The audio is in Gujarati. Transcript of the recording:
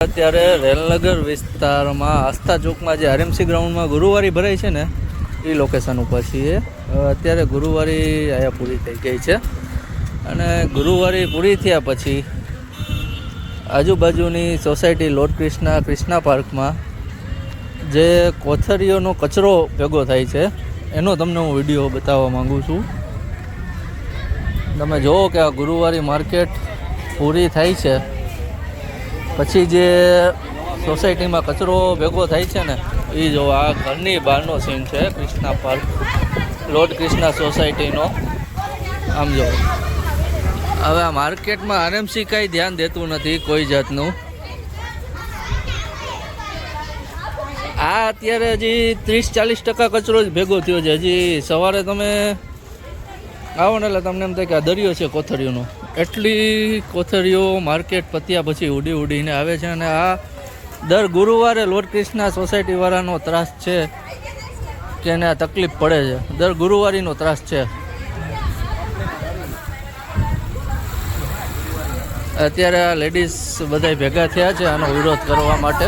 અત્યારે રેલનગર વિસ્તારમાં આસ્થા ચોકમાં જે આરએમસી ગ્રાઉન્ડમાં ગુરુવારી ભરાય છે ને એ લોકેશન ઉપર છીએ. અત્યારે ગુરુવારી અહીંયા પૂરી થઈ ગઈ છે અને ગુરુવારી પૂરી થયા પછી આજુબાજુની સોસાયટી લોર્ડ ક્રિષ્ના પાર્કમાં જે કોથળીઓનો કચરો ભેગો થાય છે એનો તમને હું વિડીયો બતાવવા માગું છું. તમે જુઓ કે આ ગુરુવારી માર્કેટ પૂરી થાય છે પછી જે સોસાયટીમાં કચરો ભેગો થાય છે ને એ જો આ ઘરની બહારનો સીન છે ક્રિષ્ના પાર્ક લોર્ડ ક્રિષ્ના સોસાયટીનો. આમ જો હવે આ માર્કેટમાં આરએમસી કાંઈ ધ્યાન દેતું નથી કોઈ જાતનું. આ અત્યારે હજી 30-40% કચરો જ ભેગો થયો છે. હજી સવારે તમે આવો ને એટલે તમને એમ થાય કે આ દરિયો છે કોથળીઓનો. એટલી કોથળીઓ માર્કેટ પત્યા પછી ઉડીને આવે છે અને આ દર ગુરુવારે લોર્ડ ક્રિષ્ના સોસાયટીવાળાનો ત્રાસ છે કે એને આ તકલીફ પડે છે. દર ગુરુવારીનો ત્રાસ છે. અત્યારે આ લેડીઝ બધા ભેગા થયા છે આનો વિરોધ કરવા માટે.